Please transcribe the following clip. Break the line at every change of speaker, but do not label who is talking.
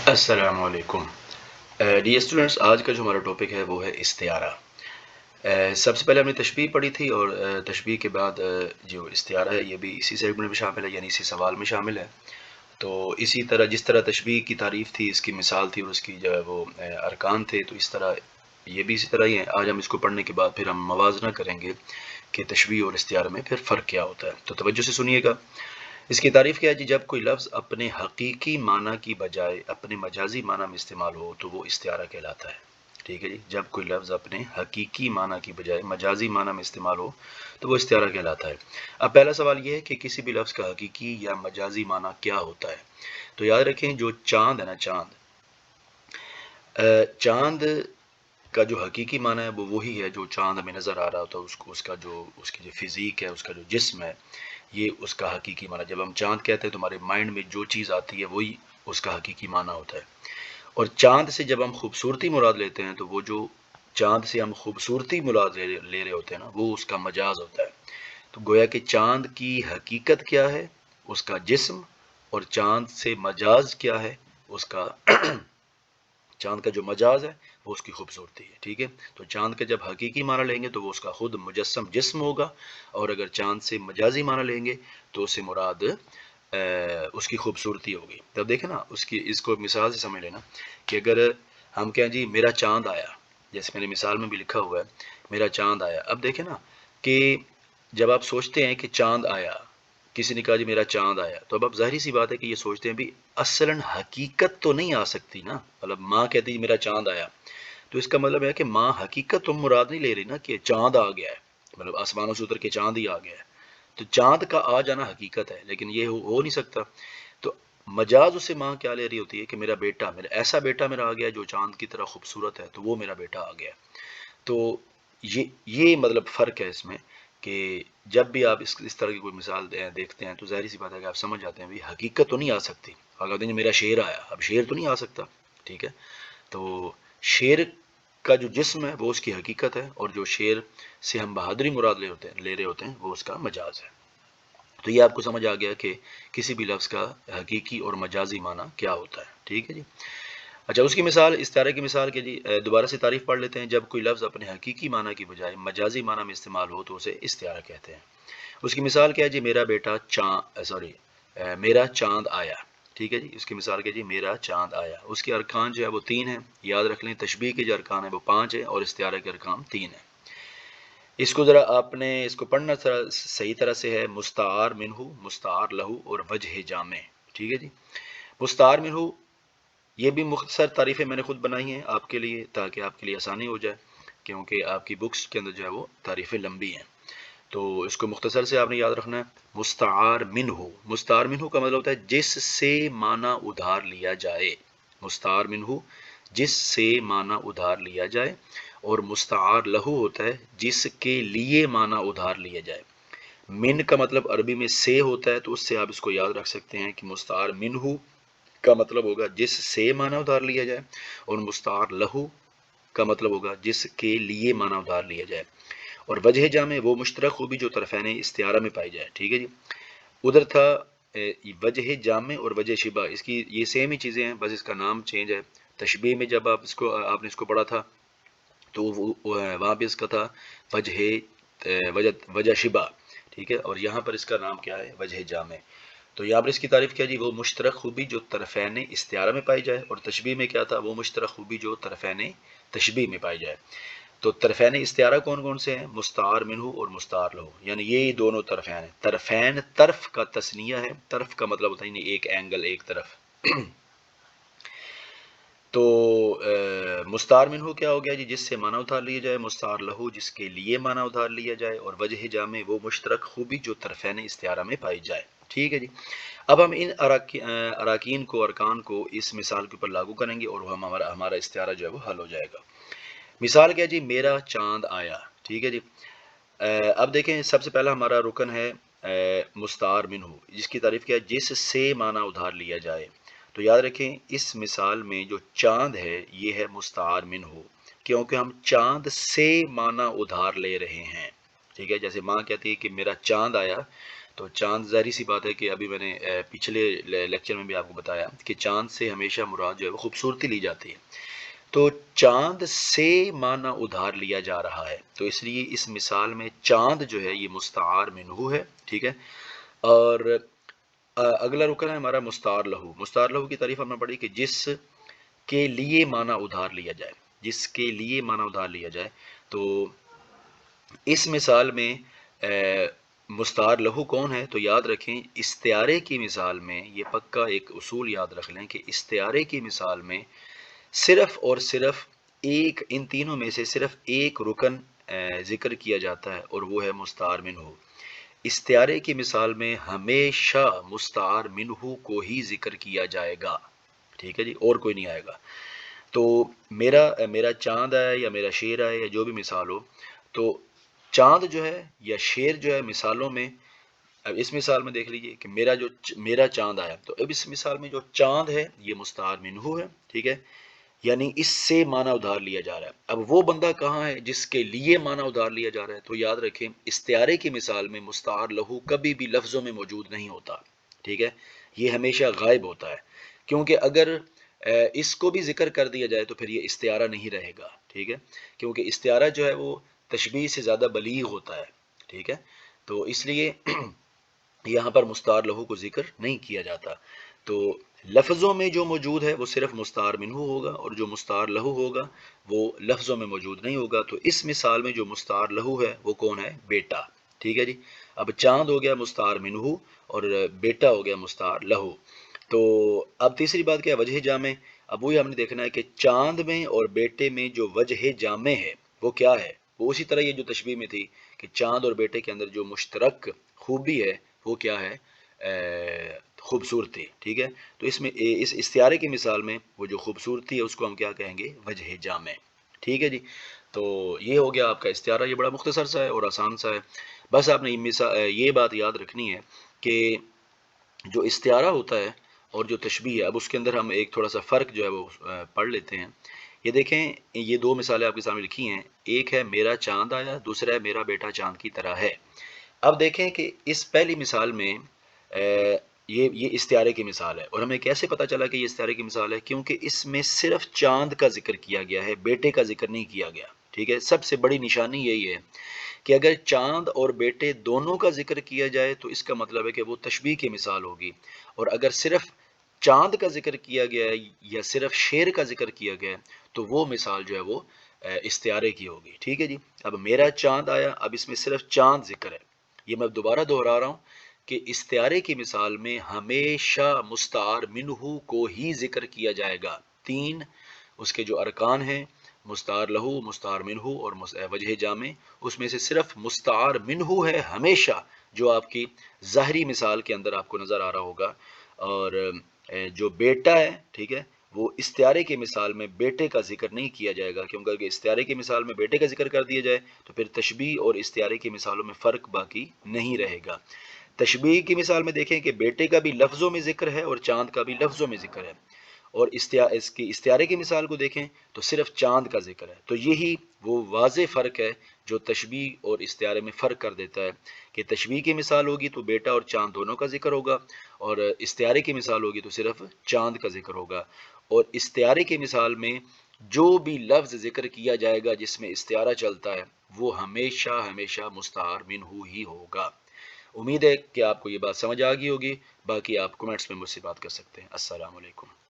السلام علیکم dear students, آج کا جو ہمارا ٹاپک ہے وہ ہے استعارہ۔ سب سے پہلے ہم نے تشبیہ پڑھی تھی، اور تشبیہ کے بعد جو استعارہ ہے یہ بھی اسی سیگمنٹ میں شامل ہے، یعنی اسی سوال میں شامل ہے۔ تو اسی طرح جس طرح تشبیہ کی تعریف تھی، اس کی مثال تھی اور اس کی جو ہے وہ ارکان تھے، تو اس طرح یہ بھی اسی طرح ہی ہے۔ آج ہم اس کو پڑھنے کے بعد پھر ہم موازنہ کریں گے کہ تشبیہ اور استعارہ میں پھر فرق کیا ہوتا ہے، تو توجہ سے سنیے گا۔ اس کی تعریف کیا ہے جی؟ جب کوئی لفظ اپنے حقیقی معنی کی بجائے اپنے مجازی معنی میں استعمال ہو تو وہ استعارہ کہلاتا ہے۔ ٹھیک ہے جی، جب کوئی لفظ اپنے حقیقی معنی کی بجائے مجازی معنی میں استعمال ہو تو وہ استعارہ کہلاتا ہے۔ اب پہلا سوال یہ ہے کہ کسی بھی لفظ کا حقیقی یا مجازی معنی کیا ہوتا ہے؟ تو یاد رکھیں، جو چاند ہے نا، چاند کا جو حقیقی معنی ہے وہ وہی ہے جو چاند ہمیں نظر آ رہا ہوتا ہے، اس کی جو فزیک ہے، اس کا جو جسم ہے، یہ اس کا حقیقی معنی۔ جب ہم چاند کہتے ہیں تو ہمارے مائنڈ میں جو چیز آتی ہے وہی اس کا حقیقی معنی ہوتا ہے۔ اور چاند سے جب ہم خوبصورتی مراد لیتے ہیں تو وہ جو چاند سے ہم خوبصورتی مراد لے رہے ہوتے ہیں نا، وہ اس کا مجاز ہوتا ہے۔ تو گویا کہ چاند کی حقیقت کیا ہے؟ اس کا جسم۔ اور چاند سے مجاز کیا ہے؟ اس کا چاند کا جو مجاز ہے وہ اس کی خوبصورتی ہے۔ ٹھیک ہے، تو چاند کا جب حقیقی معنی لیں گے تو وہ اس کا خود مجسم جسم ہوگا، اور اگر چاند سے مجازی معنی لیں گے تو اس سے مراد اس کی خوبصورتی ہوگی۔ تب دیکھیں نا، اس کو مثال سے سمجھ لینا کہ اگر ہم کہیں جی میرا چاند آیا، جیسے میں نے مثال میں بھی لکھا ہوا ہے میرا چاند آیا۔ اب دیکھیں نا کہ جب آپ سوچتے ہیں کہ چاند آیا، کسی نے کہا جی میرا چاند آیا، تو اب ظاہری سی بات ہے کہ یہ سوچتے ہیں بھی اصلاً حقیقت تو نہیں آ سکتی نا۔ مطلب ماں کہتی ہے میرا چاند آیا، تو اس کا مطلب ہے کہ ماں حقیقت تو مراد نہیں لے رہی نا کہ چاند آ گیا ہے، مطلب آسمانوں سے اتر کے چاند ہی آ گیا ہے۔ تو چاند کا آ جانا حقیقت ہے، لیکن یہ ہو نہیں سکتا۔ تو مجاز اسے ماں کیا لے رہی ہوتی ہے کہ میرا بیٹا، میرا ایسا بیٹا میرا آ گیا جو چاند کی طرح خوبصورت ہے، تو وہ میرا بیٹا آ گیا۔ تو یہ مطلب فرق ہے اس میں، کہ جب بھی آپ اس طرح کی کوئی مثال دیکھتے ہیں تو ظاہری سی بات ہے کہ آپ سمجھ جاتے ہیں بھی حقیقت تو نہیں آ سکتی۔ اگر کہتے ہیں میرا شیر آیا، اب شیر تو نہیں آ سکتا۔ ٹھیک ہے، تو شیر کا جو جسم ہے وہ اس کی حقیقت ہے، اور جو شیر سے ہم بہادری مراد لے رہے ہوتے ہیں وہ اس کا مجاز ہے۔ تو یہ آپ کو سمجھ آ گیا کہ کسی بھی لفظ کا حقیقی اور مجازی معنی کیا ہوتا ہے۔ ٹھیک ہے جی، اچھا اس کی مثال، استعارے کی مثال کے جی دوبارہ سے تعریف پڑھ لیتے ہیں۔ جب کوئی لفظ اپنے حقیقی معنی کی بجائے مجازی معنی میں استعمال ہو تو اسے استعارہ کہتے ہیں۔ اس کی مثال کیا ہے جی؟ میرا چاند آیا۔ ٹھیک ہے جی، اس کی مثال کیا جی؟ میرا چاند آیا۔ اس کے ارکان جو ہے وہ 3 ہیں، یاد رکھ لیں۔ تشبیہ کے جو ارکان ہیں وہ 5 ہیں، اور استعارہ کے ارکان 3 ہیں۔ اس کو ذرا آپ نے اس کو پڑھنا صحیح طرح سے ہے: مستعار منہ، مستعار لہو، اور وجہ جامع۔ ٹھیک ہے جی، مستعار منہ، یہ بھی مختصر تعریفیں میں نے خود بنائی ہیں آپ کے لیے تاکہ آپ کے لیے آسانی ہو جائے، کیونکہ آپ کی بکس کے اندر جو ہے وہ تعریفیں لمبی ہیں، تو اس کو مختصر سے آپ نے یاد رکھنا ہے۔ مستعار منہ، مستعار منہ کا مطلب ہوتا ہے جس سے معنی ادھار لیا جائے۔ مستعار منہ، جس سے معنی ادھار لیا جائے، اور مستعار لہو ہوتا ہے جس کے لیے معنی ادھار لیا جائے۔ من کا مطلب عربی میں سے ہوتا ہے، تو اس سے آپ اس کو یاد رکھ سکتے ہیں کہ مستعار منہ کا مطلب ہوگا جس سے معنی ادھار لیا جائے، اور مستعار لہو کا مطلب ہوگا جس کے لیے معنی ادھار لیا جائے۔ اور وجہ جامع وہ مشترک خوبی جو طرفین استعارہ میں پائی جائے۔ ٹھیک ہے جی، ادھر تھا وجہ جامع اور وجہ شبہ، اس کی یہ سیم ہی چیزیں ہیں، بس اس کا نام چینج ہے۔ تشبیہ میں جب آپ نے اس کو پڑھا تھا تو وہاں پہ اس کا تھا وجہ شبہ۔ ٹھیک ہے، اور یہاں پر اس کا نام کیا ہے؟ وجہ جامع۔ تو یہاں پر اس کی تعریف کیا جی؟ وہ مشترک خوبی جو طرفین استعارہ میں پائی جائے، اور تشبیہ میں کیا تھا؟ وہ مشترک خوبی جو طرفین تشبیہ میں پائی جائے۔ تو طرفین استعارہ کون کون سے ہیں؟ مستعار منہ اور مستعار لہو، یعنی یہ دونوں طرفین ہیں۔ طرفین، طرف کا تثنیہ ہے، طرف کا مطلب ہوتا ہے یعنی ایک اینگل، ایک طرف۔ تو مستعار منہ کیا ہو گیا جی؟ جس سے معنی ادھار لیا جائے۔ مستعار لہو جس کے لیے معنی ادھار لیا جائے، اور وجہ جامع وہ مشترک خوبی جو طرفین استعارہ میں پائی جائے۔ ٹھیک ہے جی، اب ہم ان اراکین کو، ارکان کو اس مثال کے اوپر لاگو کریں گے، اور ہمارا استعارہ جو ہے وہ حل ہو جائے گا۔ مثال کیا جی؟ میرا چاند آیا۔ ٹھیک ہے جی، اب دیکھیں سب سے پہلا ہمارا رکن ہے مستعار منہ، جس کی تعریف کیا ہے؟ جس سے معنی ادھار لیا جائے۔ تو یاد رکھیں اس مثال میں جو چاند ہے یہ ہے مستعار منہ، کیونکہ ہم چاند سے معنی ادھار لے رہے ہیں۔ ٹھیک ہے، جیسے ماں کہتی ہے کہ میرا چاند آیا، تو چاند ظاہری سی بات ہے کہ ابھی میں نے پچھلے لیکچر میں بھی آپ کو بتایا کہ چاند سے ہمیشہ مراد جو ہے وہ خوبصورتی لی جاتی ہے، تو چاند سے معنی ادھار لیا جا رہا ہے، تو اس لیے اس مثال میں چاند جو ہے یہ مستعار منہو ہے، ٹھیک ہے۔ اور اگلا رکن ہے ہمارا مستعار لہو۔ مستعار لہو کی تعریف ہم نے پڑھی کہ جس کے لیے معنی ادھار لیا جائے، جس کے لیے معنی ادھار لیا جائے، تو اس مثال میں مستعار لہو کون ہے؟ تو یاد رکھیں استعارے کی مثال میں یہ پکا ایک اصول یاد رکھ لیں کہ استعارے کی مثال میں صرف اور صرف ایک، ان تینوں میں سے صرف ایک رکن ذکر کیا جاتا ہے اور وہ ہے مستعار منہو۔ استعارے کی مثال میں ہمیشہ مستعار منہو کو ہی ذکر کیا جائے گا، ٹھیک ہے جی، اور کوئی نہیں آئے گا۔ تو میرا چاند آیا یا میرا شیر آیا یا جو بھی مثال ہو، تو چاند جو ہے یا شیر جو ہے مثالوں میں، اب اس مثال میں دیکھ لیجئے کہ میرا چاند آیا، تو اب اس مثال میں جو چاند ہے یہ مستعار منہو ہے، ٹھیک ہے، یعنی اس سے معنی ادھار لیا جا رہا ہے۔ اب وہ بندہ کہاں ہے جس کے لیے معنی ادھار لیا جا رہا ہے؟ تو یاد رکھیں استعارے کی مثال میں مستعار لہو کبھی بھی لفظوں میں موجود نہیں ہوتا، ٹھیک ہے، یہ ہمیشہ غائب ہوتا ہے، کیونکہ اگر اس کو بھی ذکر کر دیا جائے تو پھر یہ استعارہ نہیں رہے گا، ٹھیک ہے، کیونکہ استعارہ جو ہے وہ تشبیہ سے زیادہ بلیغ ہوتا ہے، ٹھیک ہے، تو اس لیے یہاں پر مستعار لہو کو ذکر نہیں کیا جاتا۔ تو لفظوں میں جو موجود ہے وہ صرف مستعار منہو ہوگا، اور جو مستعار لہو ہوگا وہ لفظوں میں موجود نہیں ہوگا۔ تو اس مثال میں جو مستعار لہو ہے وہ کون ہے؟ بیٹا، ٹھیک ہے جی۔ اب چاند ہو گیا مستعار منہو اور بیٹا ہو گیا مستعار لہو۔ تو اب تیسری بات کیا ہے؟ وجہ جامع۔ اب وہی ہم نے دیکھنا ہے کہ چاند میں اور بیٹے میں جو وجہ جامع ہے وہ کیا ہے؟ وہ اسی طرح یہ جو تشبیہ میں تھی کہ چاند اور بیٹے کے اندر جو مشترک خوبی ہے وہ کیا ہے؟ خوبصورتی، ٹھیک ہے۔ تو اس میں اس استعارے کی مثال میں وہ جو خوبصورتی ہے اس کو ہم کیا کہیں گے؟ وجہ جامع، ٹھیک ہے جی۔ تو یہ ہو گیا آپ کا استعارہ، یہ بڑا مختصر سا ہے اور آسان سا ہے، بس آپ نے یہ بات یاد رکھنی ہے کہ جو استعارہ ہوتا ہے اور جو تشبیہ ہے، اب اس کے اندر ہم ایک تھوڑا سا فرق جو ہے وہ پڑھ لیتے ہیں۔ یہ دیکھیں، یہ دو مثالیں آپ کے سامنے لکھی ہیں، ایک ہے میرا چاند آیا، دوسرا ہے میرا بیٹا چاند کی طرح ہے۔ اب دیکھیں کہ اس پہلی مثال میں یہ استعارے کی مثال ہے، اور ہمیں کیسے پتا چلا کہ یہ استعارے کی مثال ہے؟ کیونکہ اس میں صرف چاند کا ذکر کیا گیا ہے، بیٹے کا ذکر نہیں کیا گیا، ٹھیک ہے۔ سب سے بڑی نشانی یہی ہے کہ اگر چاند اور بیٹے دونوں کا ذکر کیا جائے تو اس کا مطلب ہے کہ وہ تشبیہ کی مثال ہوگی، اور اگر صرف چاند کا ذکر کیا گیا ہے یا صرف شیر کا ذکر کیا گیا ہے تو وہ مثال جو ہے وہ استعارے کی ہوگی، ٹھیک ہے جی۔ اب میرا چاند آیا، اب اس میں صرف چاند ذکر ہے، یہ میں دوبارہ دہرا رہا ہوں کہ استعارے کی مثال میں ہمیشہ مستعار منہو کو ہی ذکر کیا جائے گا۔ تین اس کے جو ارکان ہیں، مستعار لہو، مستعار منہو اور وجہ جامع، اس میں سے صرف مستعار منہو ہے ہمیشہ، جو آپ کی ظاہری مثال کے اندر آپ کو نظر آ رہا ہوگا، اور جو بیٹا ہے، ٹھیک ہے، وہ استعارے کی مثال میں بیٹے کا ذکر نہیں کیا جائے گا، کیونکہ اگر استعارے کی مثال میں بیٹے کا ذکر کر دیا جائے تو پھر تشبیہ اور استعارے کی مثالوں میں فرق باقی نہیں رہے گا۔ تشبیہ کی مثال میں دیکھیں کہ بیٹے کا بھی لفظوں میں ذکر ہے اور چاند کا بھی لفظوں میں ذکر ہے، اور اس کی استعارے کی مثال کو دیکھیں تو صرف چاند کا ذکر ہے۔ تو یہی وہ واضح فرق ہے جو تشبیہ اور استعارے میں فرق کر دیتا ہے، کہ تشبیہ کی مثال ہوگی تو بیٹا اور چاند دونوں کا ذکر ہوگا، اور استعارے کی مثال ہوگی تو صرف چاند کا ذکر ہوگا۔ اور استعارے کی مثال میں جو بھی لفظ ذکر کیا جائے گا جس میں استعارہ چلتا ہے وہ ہمیشہ ہمیشہ مستعار منہو ہی ہوگا۔ امید ہے کہ آپ کو یہ بات سمجھ آ گئی ہوگی، باقی آپ کمنٹس میں مجھ سے بات کر سکتے ہیں۔ السلام علیکم۔